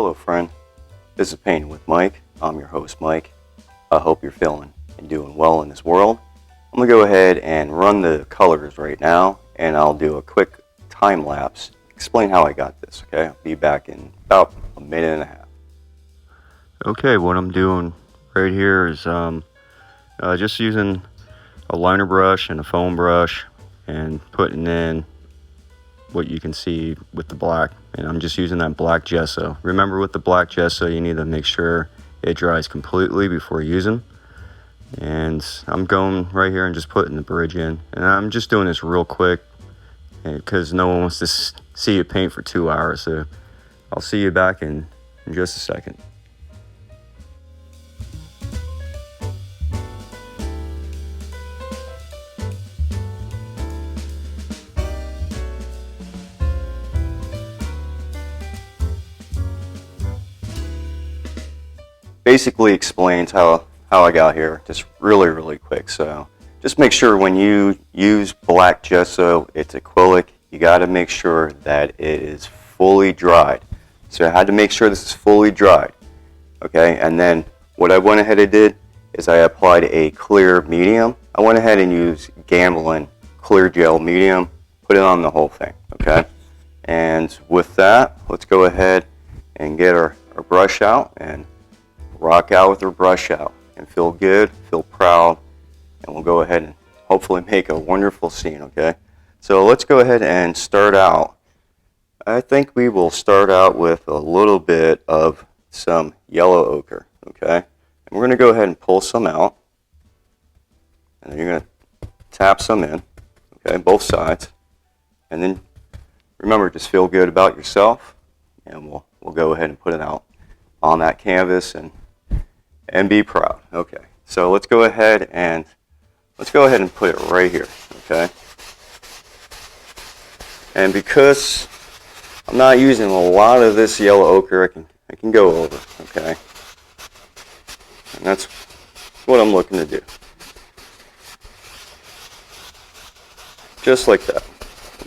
Hello friend, this is Painting with Mike. I'm your host Mike. I hope you're feeling and doing well in this world. I'm going to go ahead and run the colors right now, and I'll do a quick time lapse, explain how I got this, okay? I'll be back in about a minute and a half. Okay, what I'm doing right here is just using a liner brush and a foam brush and putting in what you can see with the black, and I'm just using that black gesso. Remember, with the black gesso you need to make sure it dries completely before using. And I'm going right here and just putting the bridge in, and I'm just doing this real quick because no one wants to see you paint for 2 hours. So I'll see you back in just a second. Basically explains how I got here, just really quick. So just make sure when you use black gesso, it's acrylic, you got to make sure that it is fully dried. So I had to make sure this is fully dried, okay? And then what I went ahead and did is I applied a clear medium. I went ahead and used Gamblin clear gel medium, put it on the whole thing, okay? And with that, let's go ahead and get our brush out and rock out with our brush out and feel good, feel proud, and we'll go ahead and hopefully make a wonderful scene, okay? So let's go ahead and start out. I think we will start out with a little bit of some yellow ochre, okay? And we're going to go ahead and pull some out, and then you're going to tap some in, okay, both sides, and then remember, just feel good about yourself, and we'll go ahead and put it out on that canvas and be proud. Okay, so let's go ahead and put it right here, okay? And because I'm not using a lot of this yellow ochre, I can go over, okay? And that's what I'm looking to do. Just like that,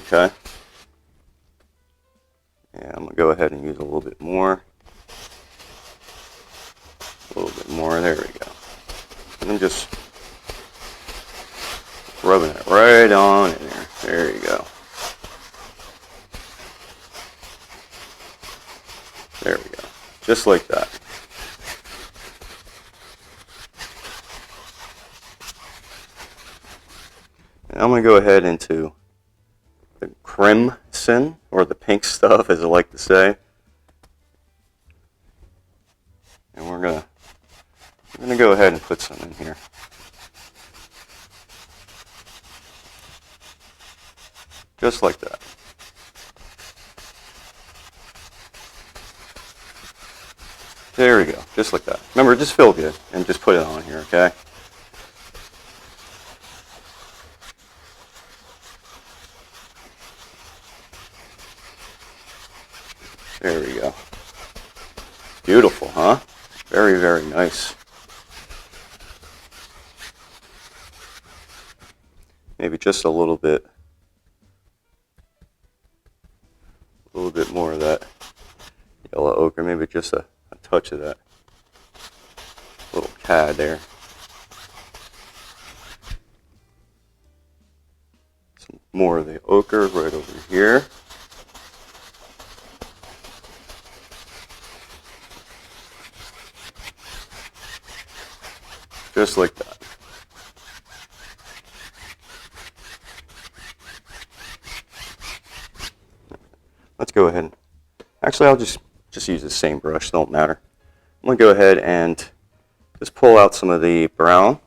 okay? And I'm gonna go ahead and use a little bit more. A little bit more, there we go. And I'm just rubbing it right on in there. There you go. There we go. Just like that. And I'm going to go ahead into the crimson, or the pink stuff as I like to say. And we're going to go ahead and put some in here. Just like that. There we go, just like that. Remember, just feel good and just put it on here, okay? There we go. Beautiful, huh? Very nice. Maybe just a little bit more of that yellow ochre, maybe just a touch of that little cad there. Some more of the ochre right over here. Just like that. Let's go ahead. Actually, I'll just use the same brush. Don't matter. I'm going to go ahead and just pull out some of the brown.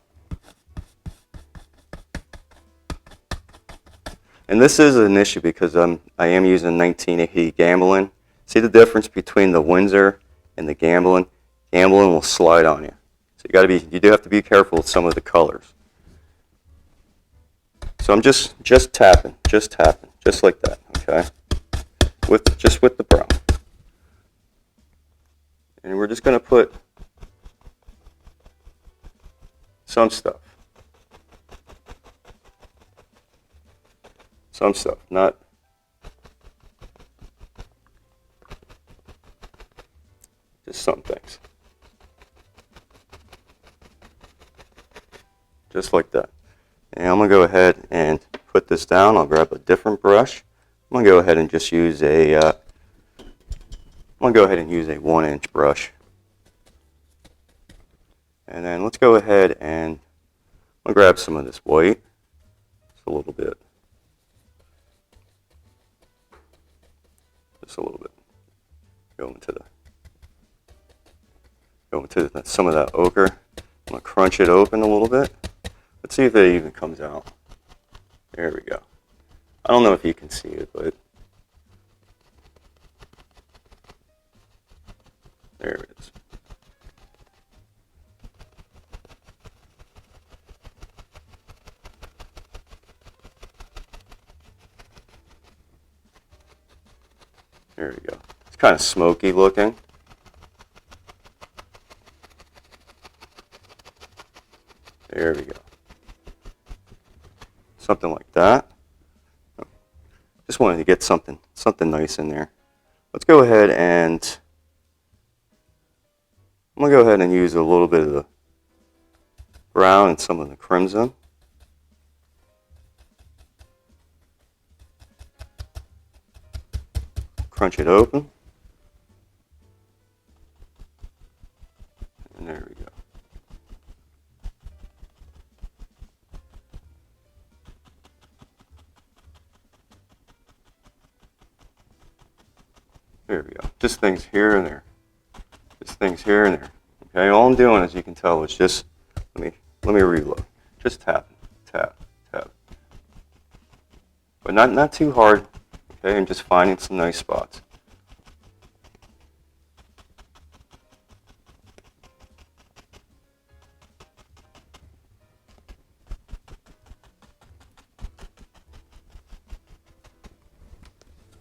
And this is an issue because I am using 1980 Gamblin. See the difference between the Windsor and the Gamblin? Gamblin will slide on you. So you do have to be careful with some of the colors. So I'm just tapping, just like that, okay? With the brown. And we're just going to put some stuff. not just some things. Just like that. And I'm going to go ahead and put this down. I'll grab a different brush. I'm going to go ahead and just use a 1-inch brush. And then let's go ahead and I'm going to grab some of this white. Just a little bit. Just a little bit. Go into some of that ochre. I'm going to crunch it open a little bit. Let's see if it even comes out. There we go. I don't know if you can see it, but there it is. There we go. It's kind of smoky looking. There we go. Something like that. Just wanted to get something nice in there. Let's go ahead and I'm going to go ahead and use a little bit of the brown and some of the crimson. Crunch it open. And there we go. There we go. Just things here and there. Just things here and there. Okay, all I'm doing, as you can tell, is just let me reload. Just tap, tap, tap. But not too hard. Okay, and just finding some nice spots.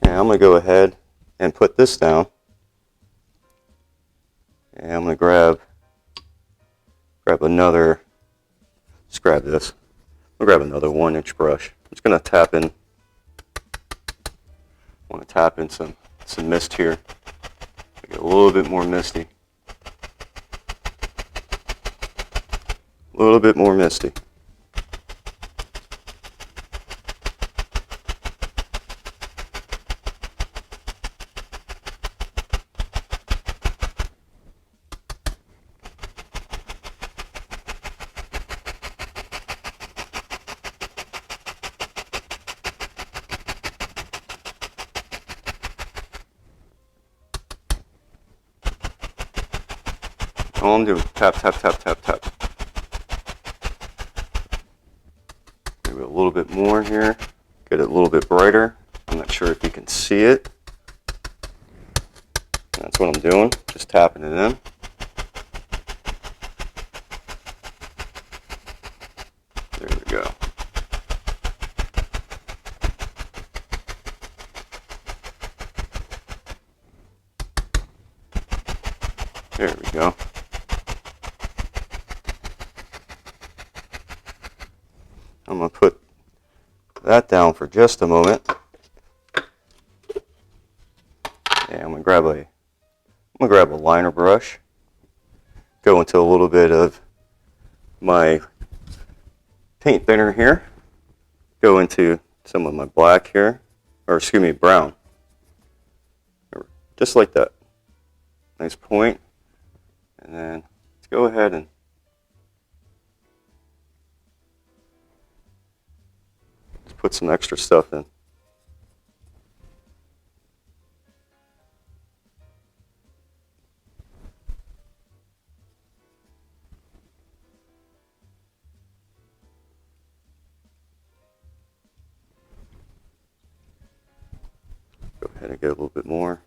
And I'm going to go ahead and put this down. And I'm going to grab another, just grab this. I'll grab another 1-inch brush. I'm just going to tap in. I want to tap in some mist here. Make it a little bit more misty. A little bit more misty. All I'm doing, tap, tap, tap, tap, tap. Maybe a little bit more here. Get it a little bit brighter. I'm not sure if you can see it. That's what I'm doing, just tapping it in. There we go. There we go. I'm going to put that down for just a moment. And I'm going to grab a liner brush. Go into a little bit of my paint thinner here. Go into some of my black here, or excuse me, brown. Just like that. Nice point. And then let's go ahead and put some extra stuff in. Go ahead and get a little bit more.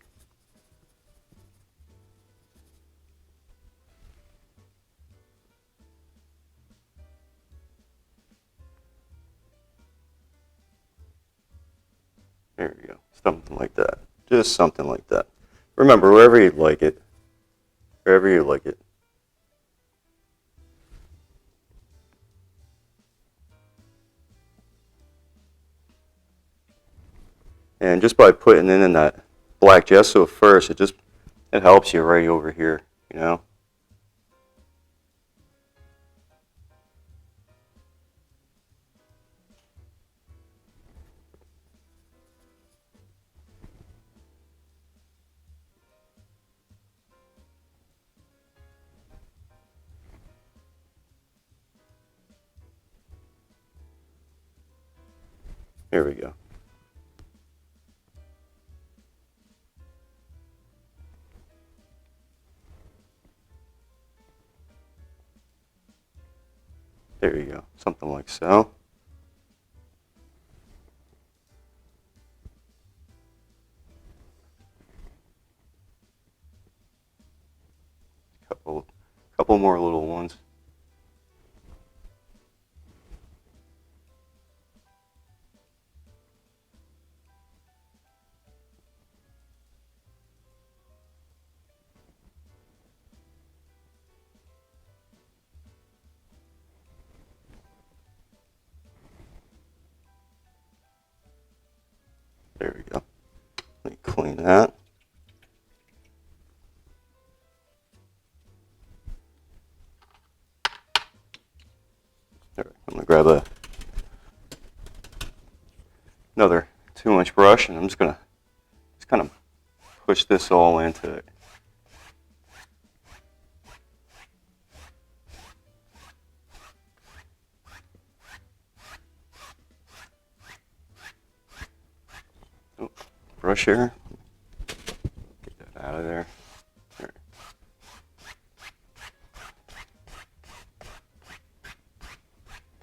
There you go. Something like that. Just something like that. Remember, wherever you like it. Wherever you like it. And just by putting in that black gesso first, it just it helps you right over here, you know. Here we go. There you go, something like so. Couple more little ones. There we go. Let me clean that. All right, I'm gonna grab another 2-inch brush, and I'm just kind of push this all into it. Oh, brush here. Get that out of there. There.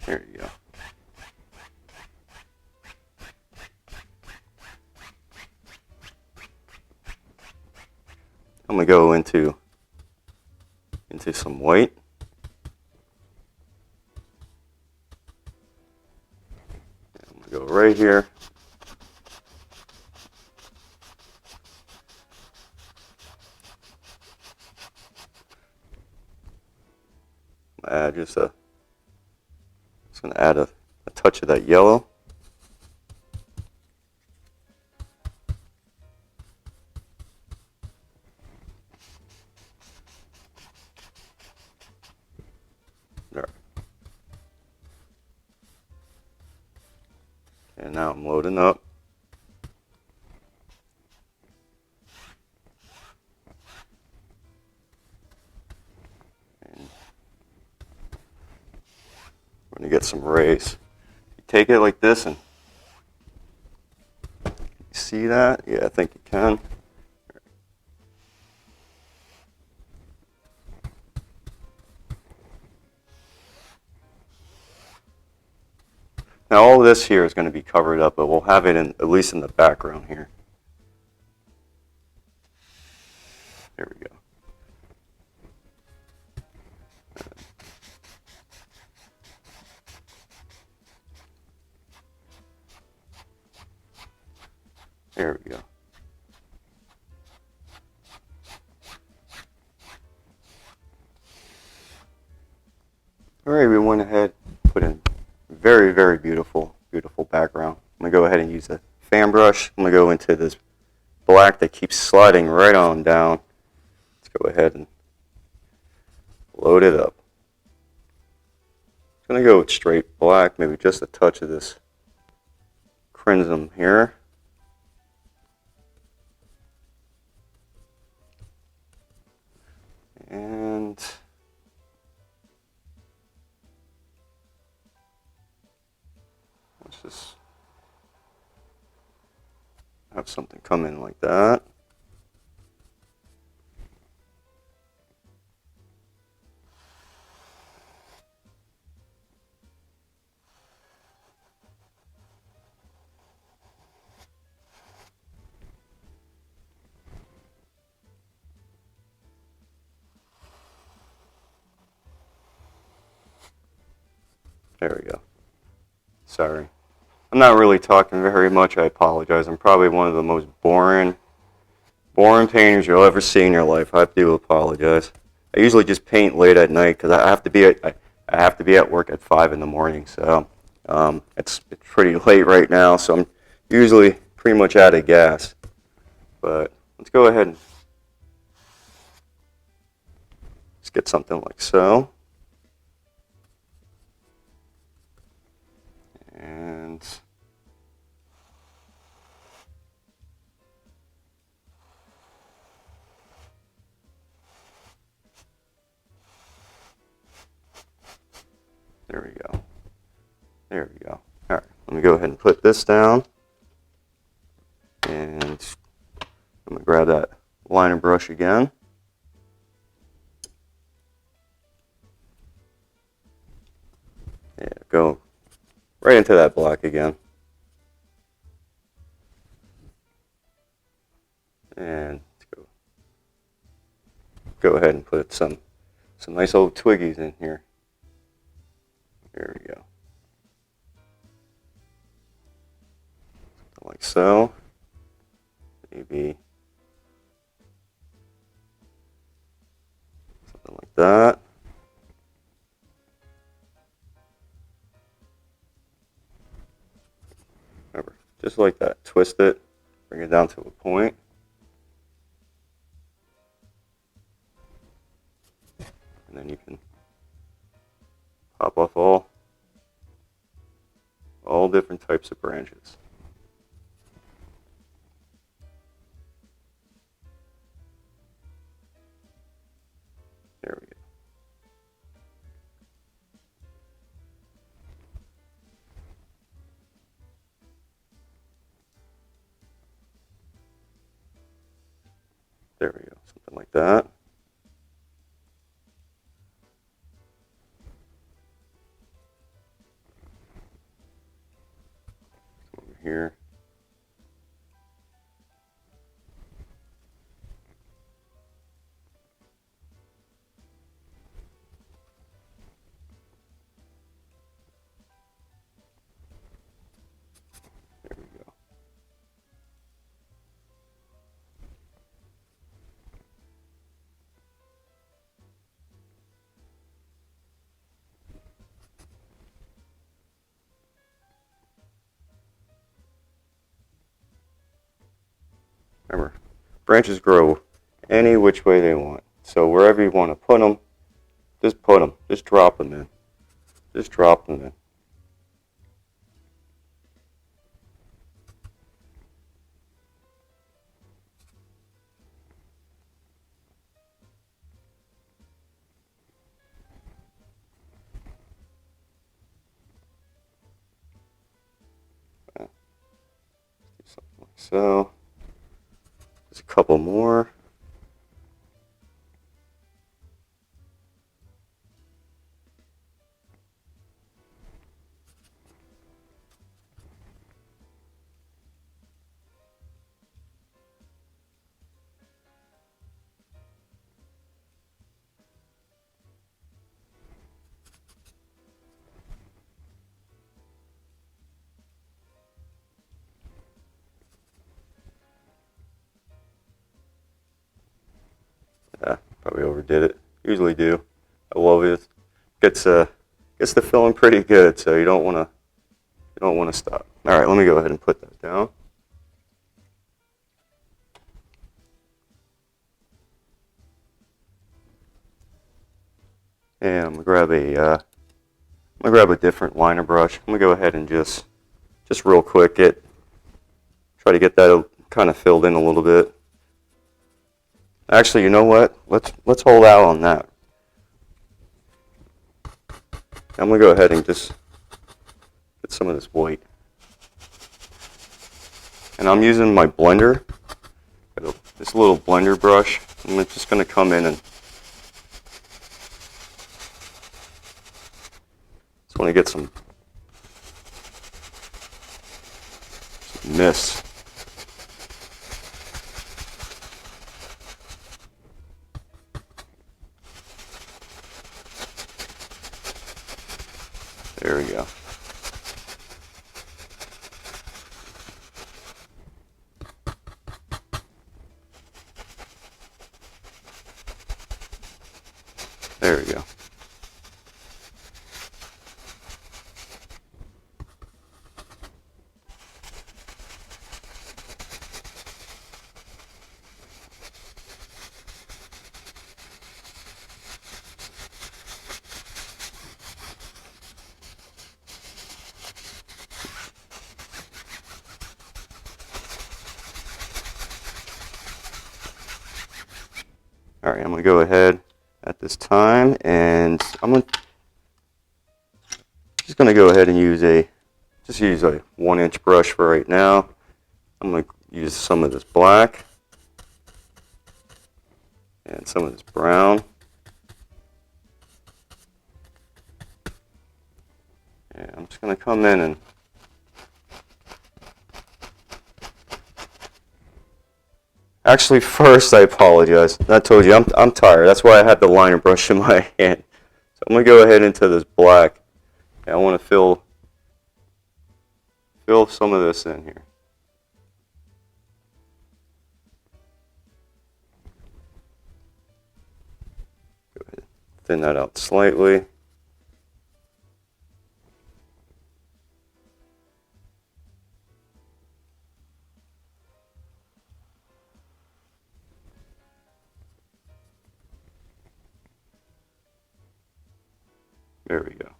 There you go. I'm gonna go into some white. I'm gonna go right here. Add just gonna add a touch of that yellow. There. And now I'm loading up. We're going to get some rays. You take it like this, and you see that? Yeah, I think you can. Now all of this here is going to be covered up, but we'll have it at least in the background here. There we go. There we go. All right, we went ahead, put in very, very beautiful, beautiful background. I'm gonna go ahead and use a fan brush. I'm gonna go into this black that keeps sliding right on down. Let's go ahead and load it up. I'm gonna go with straight black, maybe just a touch of this crimson here. And let's just have something come in like that. There we go. Sorry. I'm not really talking very much. I apologize. I'm probably one of the most boring painters you'll ever see in your life. I do apologize. I usually just paint late at night because I have to be at work at 5 in the morning. So it's pretty late right now. So I'm usually pretty much out of gas. But let's go ahead and get something like so. And there we go. There we go. All right, let me go ahead and put this down. And I'm going to grab that liner brush again. Yeah, go right into that black again. And go ahead and put some nice old twiggies in here. There we go. Something like so. Maybe something like that. Remember, just like that. Twist it, bring it down to a point. And then you can pop off all different types of branches. There we go. There we go, something like that. Over here. There we go. Remember, branches grow any which way they want. So wherever you want to put them, just put them. Just drop them in. Just drop them in. Something like so. Just a couple more. Yeah, probably overdid it. Usually do. I love it. Gets the filling pretty good, so you don't want to stop. All right, let me go ahead and put that down. And I'm gonna grab a different liner brush. I'm gonna go ahead and just real quick try to get that kind of filled in a little bit. Actually, you know what? Let's hold out on that. I'm gonna go ahead and just get some of this white. And I'm using my blender, this little blender brush. I'm just gonna come in and just want to get some mist. There we go. There we go. Alright, I'm going to go ahead at this time, and just going to go ahead and use a 1-inch brush for right now. I'm going to use some of this black and some of this brown. And I'm just going to come in and actually, first, I apologize. I told you, I'm tired. That's why I had the liner brush in my hand. So I'm going to go ahead into this black. And I want to fill some of this in here. Go ahead, thin that out slightly. There we go.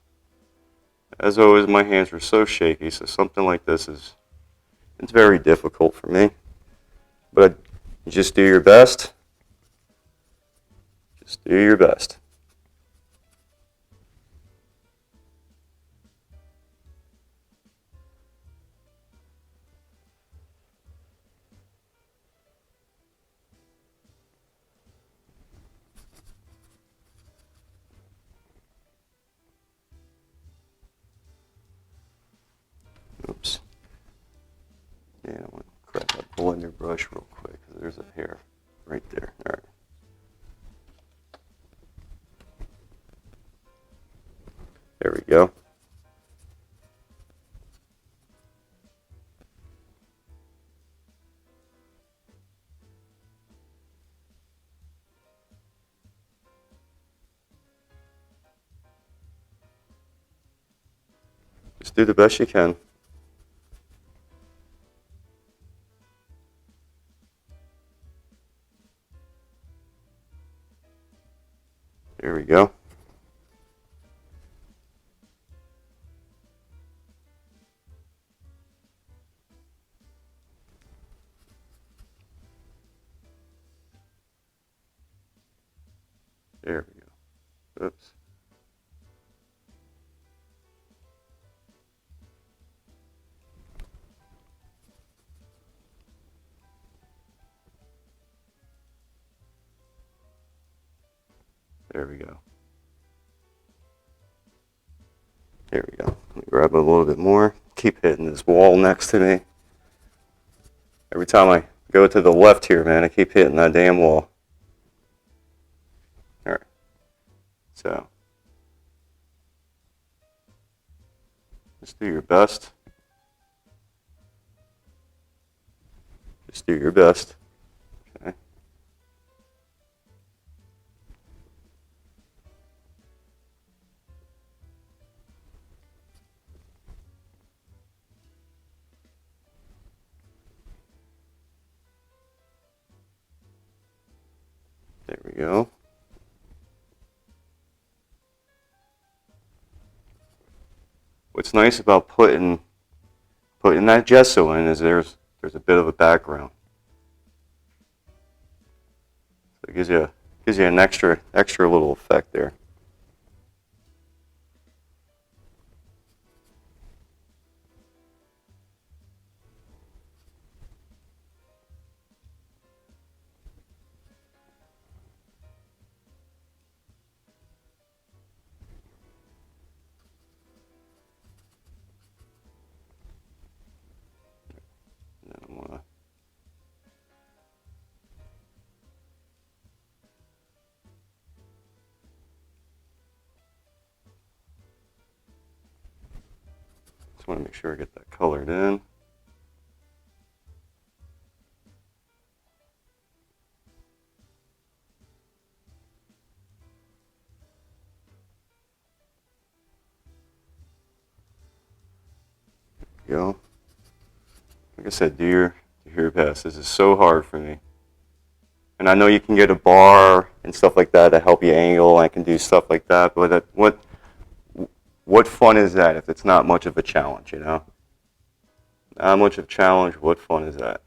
As always, my hands are so shaky, so something like this it's very difficult for me. But you just do your best. Just do your best. Oops. Yeah, I want to grab that blender brush real quick because there's a hair right there. All right. There we go. Just do the best you can. There we go. There we go. Oops. There we go. There we go. Let me grab a little bit more. Keep hitting this wall next to me. Every time I go to the left here, man, I keep hitting that damn wall. Alright. So, just do your best. Just do your best. Okay. There we go. What's nice about putting that gesso in is there's a bit of a background. So it gives you an extra little effect there. Just want to make sure I get that colored in. There we go. Like I said, do your best. This is so hard for me. And I know you can get a bar and stuff like that to help you angle. I can do stuff like that, but what fun is that if it's not much of a challenge, you know? Not much of a challenge, what fun is that?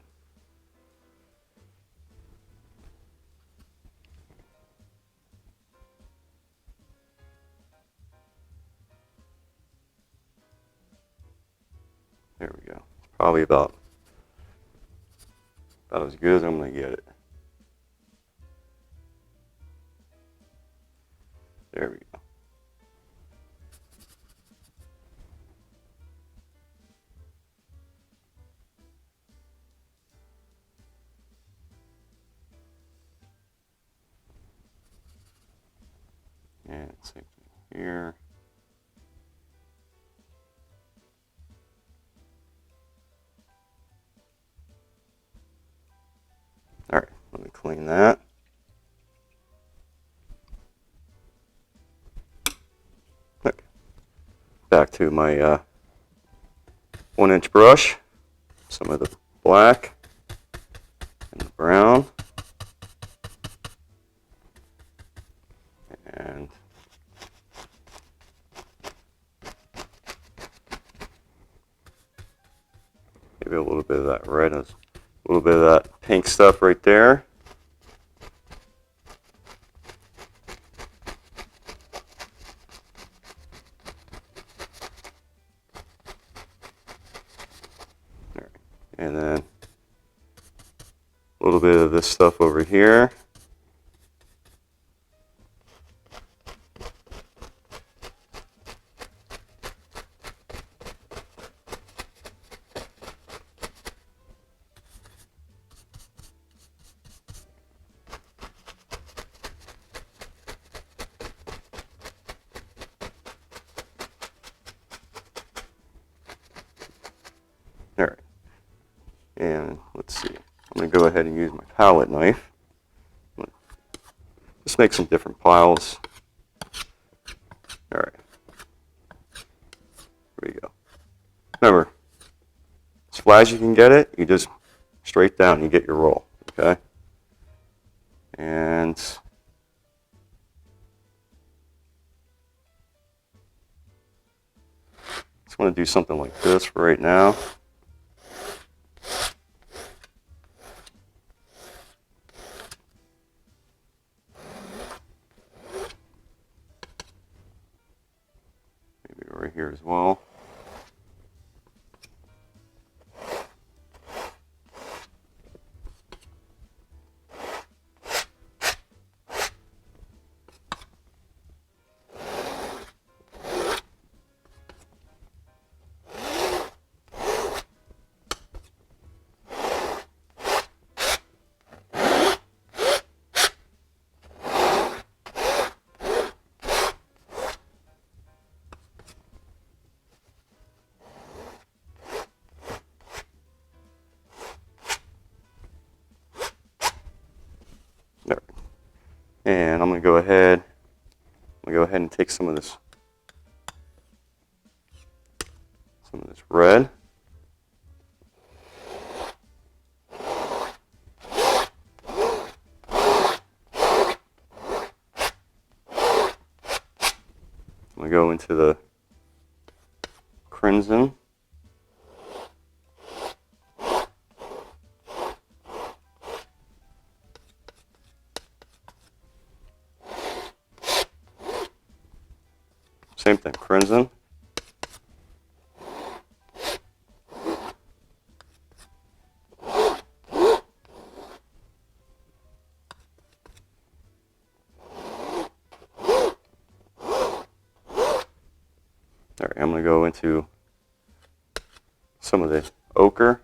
There we go. It's probably about as good as I'm going to get it. There we go. And same thing here. All right, let me clean that. Okay. Back to my 1-inch brush. Some of the black and the brown. And maybe a little bit of that red, a little bit of that pink stuff right there. All right. And then a little bit of this stuff over here. All right, and let's see. I'm going to go ahead and use my palette knife. Just make some different piles. All right, there we go. Remember, as flat as you can get it, you just straight down, you get your roll, okay? And just want to do something like this for right now. Maybe right here as well. There. And I'm going to go ahead and take some of this red. I'm going to go into the crimson. Same thing, crimson. All right, I'm going to go into some of the ochre.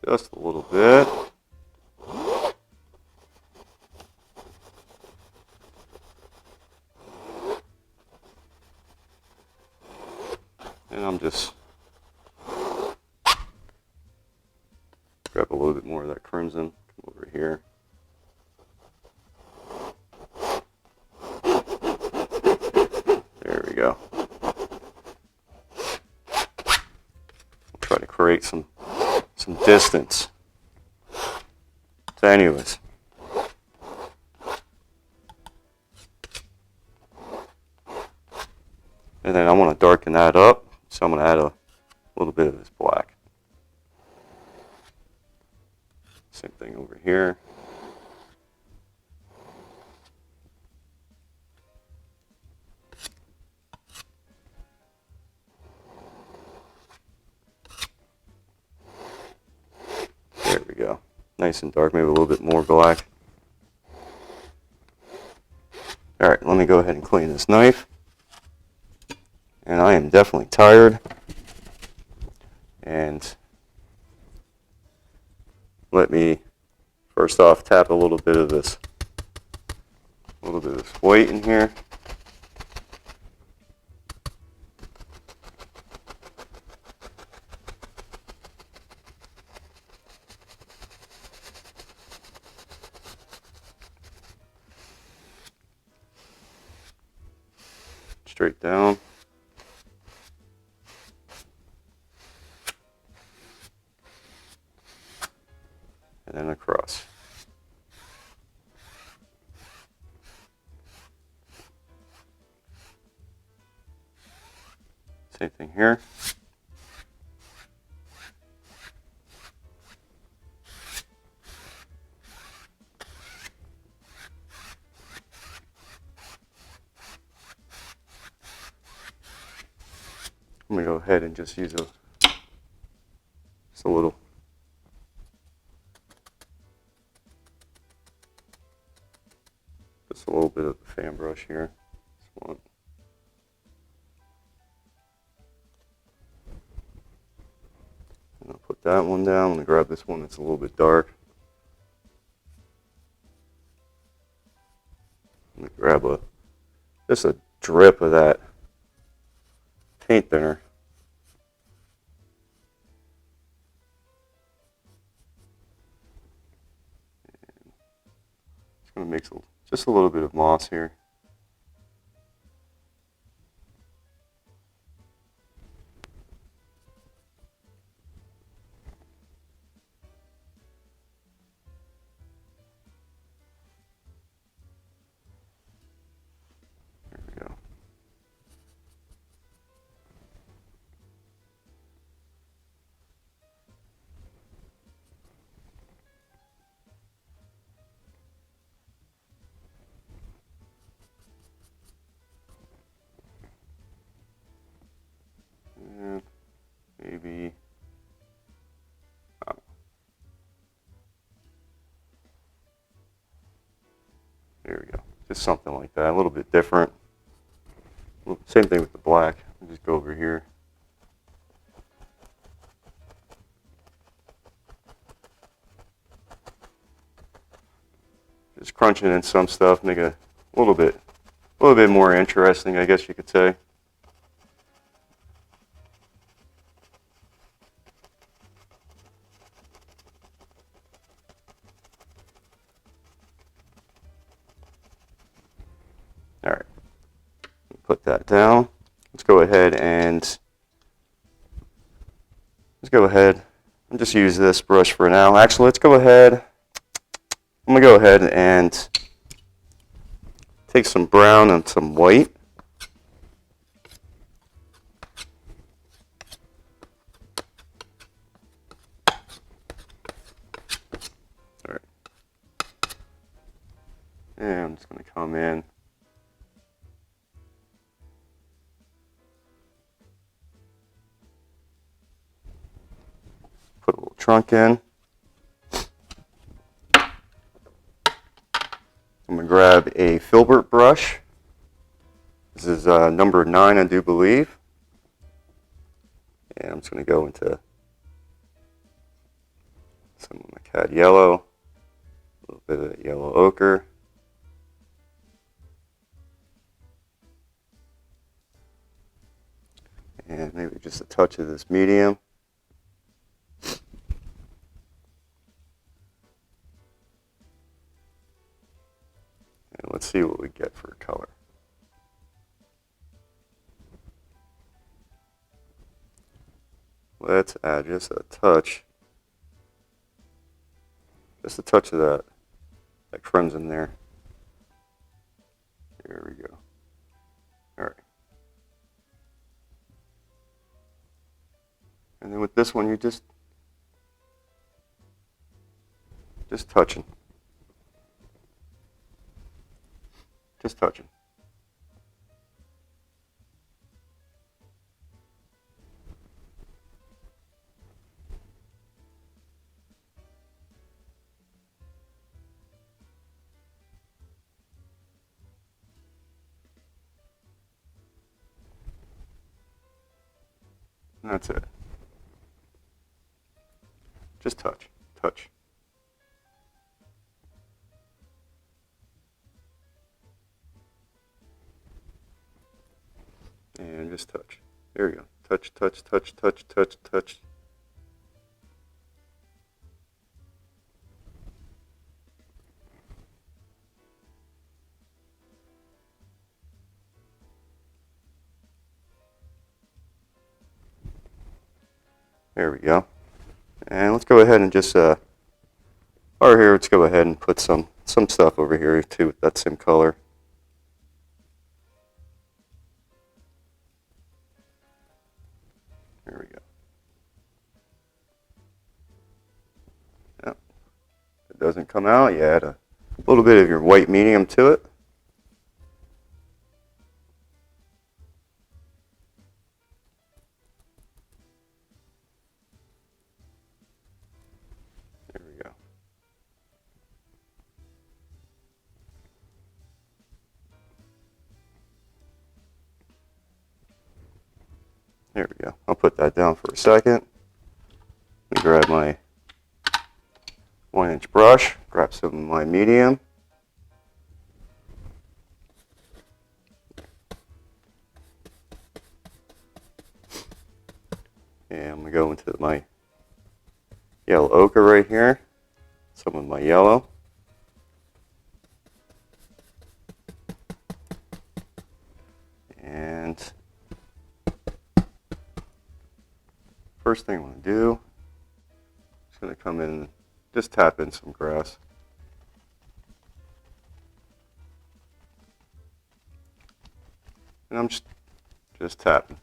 Just a little bit. And I'm just grab a little bit more of that crimson, come over here. There we go. I'll try to create some distance. So anyways. And then I want to darken that up, so I'm going to add a little bit of this black. Same thing over here. nice and dark, maybe a little bit more black. Alright, let me go ahead and clean this knife. And I am definitely tired. And let me first off tap a little bit of this white in here. Straight down. And then across. Same thing here. I'm going to go ahead and just use just a little bit of the fan brush here. Just one. And I'll put that one down. I'm going to grab this one that's a little bit dark. I'm going to grab just a drip of that paint thinner. It's going to mix just a little bit of moss here. There we go. And maybe, there we go. Just something like that, a little bit different. Same thing with the black. I'll just go over here. Just crunching in some stuff, make it a little bit more interesting, I guess you could say. All right, put that down. Let's go ahead and just use this brush for now. Actually, let's go ahead. I'm gonna go ahead and take some brown and some white. All right, and I'm just gonna come in. Put a little trunk in. I'm going to grab a filbert brush. This is number 9, I do believe. And I'm just going to go into some of my cad yellow, a little bit of yellow ochre. And maybe just a touch of this medium. And let's see what we get for color. Let's add just a touch of that crimson there. There we go. All right. And then with this one, you just touching. Just touching. And that's it. Just touch, touch. And just touch. There you go. Touch, touch, touch, touch, touch, touch. There we go. And let's go ahead and just, over here, let's go ahead and put some stuff over here too with that same color. There we go. Yep. If it doesn't come out, you add a little bit of your white medium to it. There we go. There we go. I'll put that down for a second. Let me grab my 1-inch brush, grab some of my medium. And I'm going to go into my yellow ochre right here, some of my yellow. And first thing I want to do is going to come in and just tap in some grass. And I'm just tapping.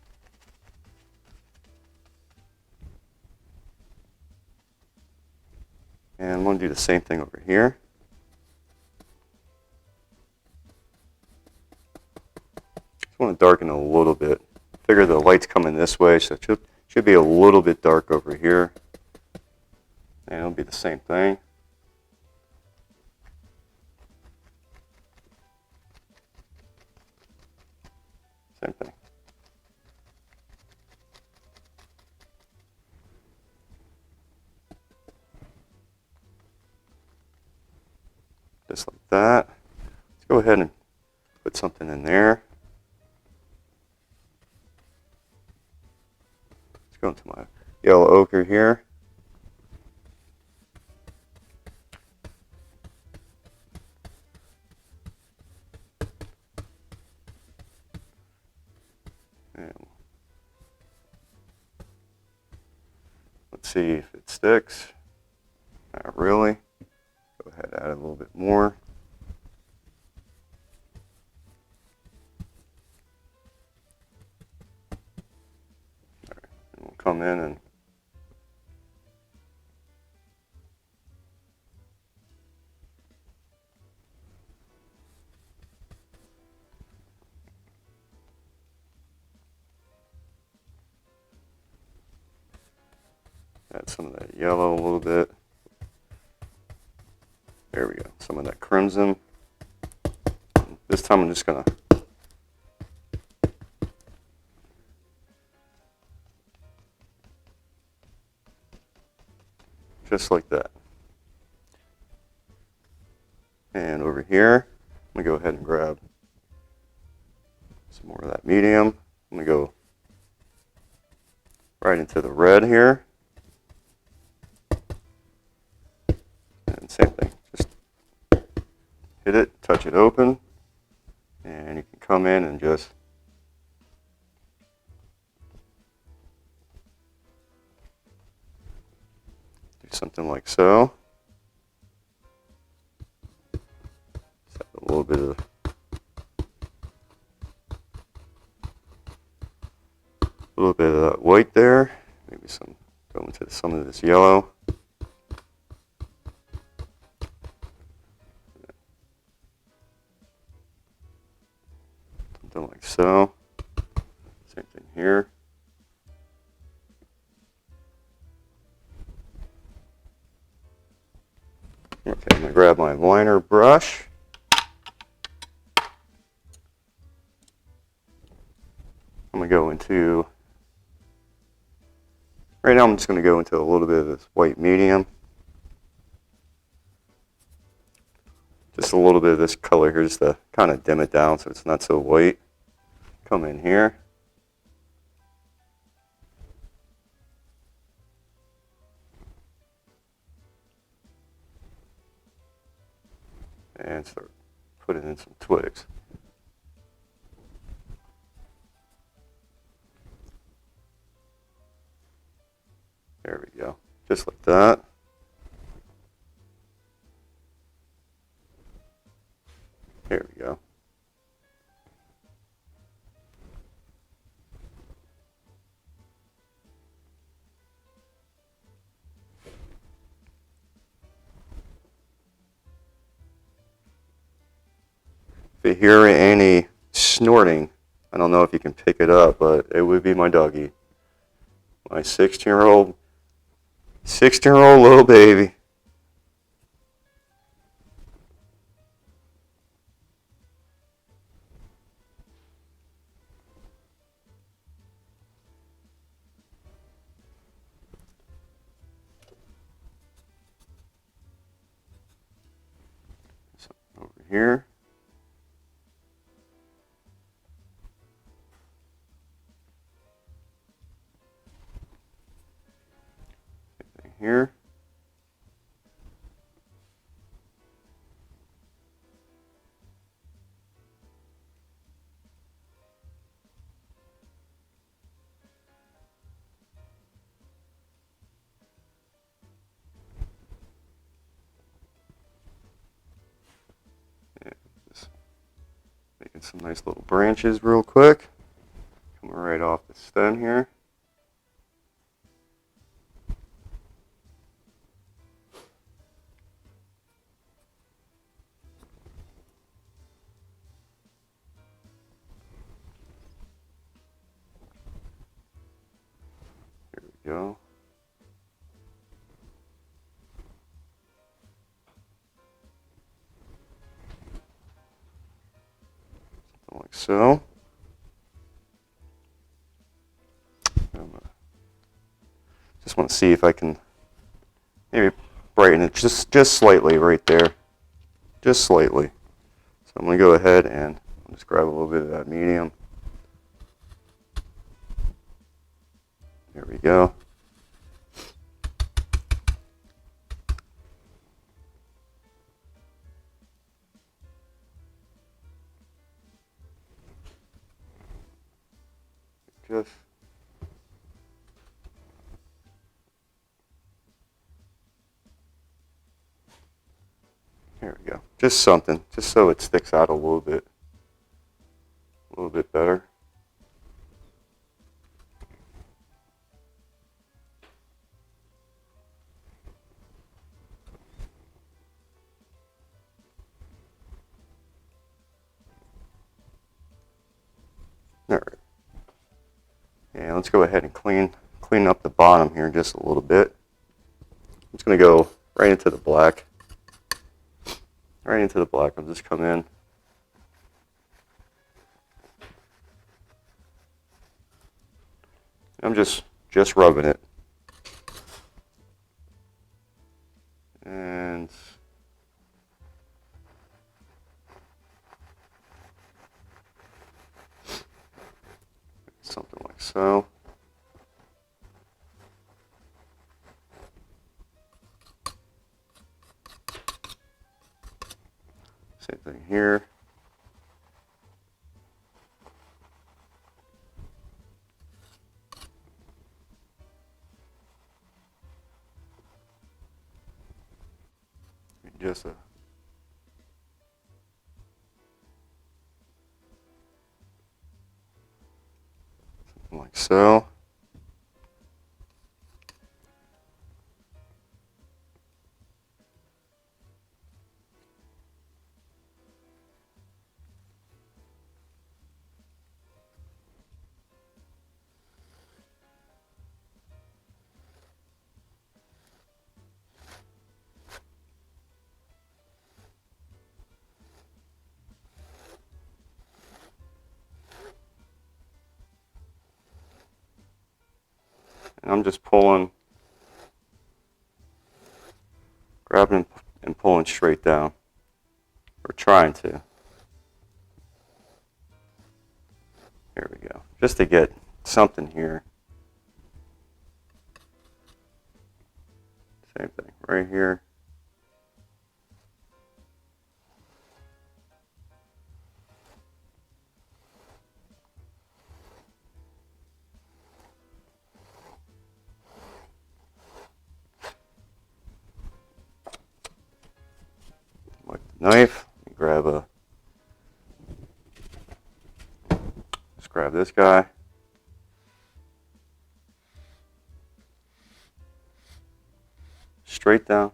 And I'm going to do the same thing over here. Just want to darken a little bit. Figure the light's coming this way, so it should be a little bit dark over here. And it'll be the same thing. Same thing. Just like that. Let's go ahead and put something in there. Let's go into my yellow ochre here. And let's see if it sticks. Not really. Go ahead and add a little bit more. All right, and we'll come in and add some of that yellow a little bit. There we go, some of that crimson. This time I'm just going to just like that. And over here, I'm going to go ahead and grab some more of that medium. I'm going to go right into the red here. And same thing. Hit it, touch it open, and you can come in and just do something like so. Just add a little bit of that white there. Maybe go into some of this yellow. Something like so. Same thing here. Okay, I'm going to grab my liner brush. I'm going to go into Right now I'm just going to go into a little bit of this white medium. Just a little bit of this color here just to kind of dim it down so it's not so white. Come in here. And start putting in some twigs. There we go. Just like that. There we go. If you hear any snorting, I don't know if you can pick it up, but it would be my doggy. My 16-year-old little baby. So over here. Here. Just making some nice little branches real quick. Coming right off the stem here. There we go. Something like so. Just want to see if I can maybe brighten it just slightly right there. Just slightly. So I'm going to go ahead and I'll just grab a little bit of that medium. There we go. Just there we go. Just something, just so it sticks out a little bit better. All right. And let's go ahead and clean up the bottom here just a little bit. I'm just going to go right into the black. Right into the black. I'll just come in. I'm just rubbing it. And something like so. Same thing here. Just something like so. And I'm just pulling, grabbing and pulling straight down, or trying to. There we go, just to get something here. Same thing right here. Like the knife, grab a, just grab this guy. Straight down.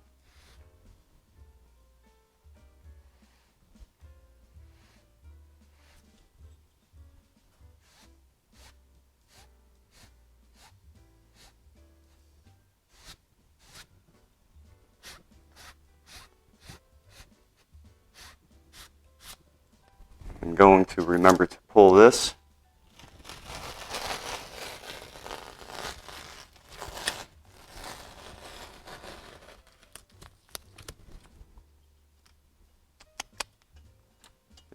I'm going to remember to pull this.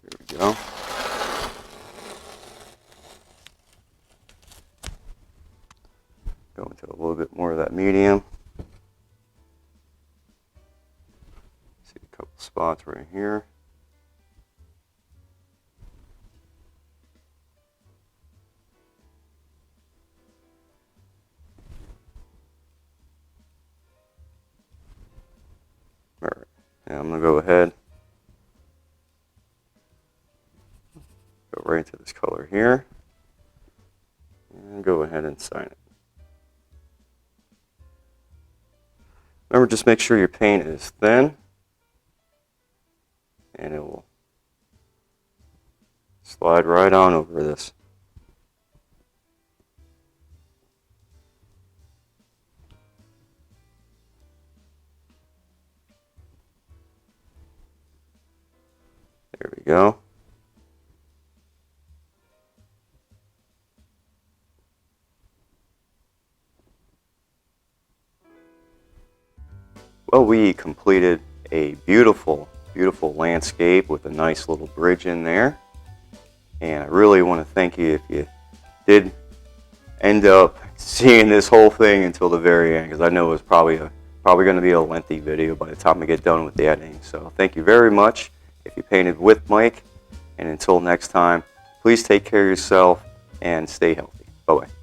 There we go. Go into a little bit more of that medium. See a couple spots right here. All right, now I'm gonna go ahead, go right into this color here, and go ahead and sign it. Remember, just make sure your paint is thin, and it will slide right on over this. There we go. Well, we completed a beautiful, beautiful landscape with a nice little bridge in there. And I really want to thank you if you did end up seeing this whole thing until the very end, because I know it was probably going to be a lengthy video by the time I get done with the editing. So thank you very much if you painted with Mike. And until next time, please take care of yourself and stay healthy. Bye-bye.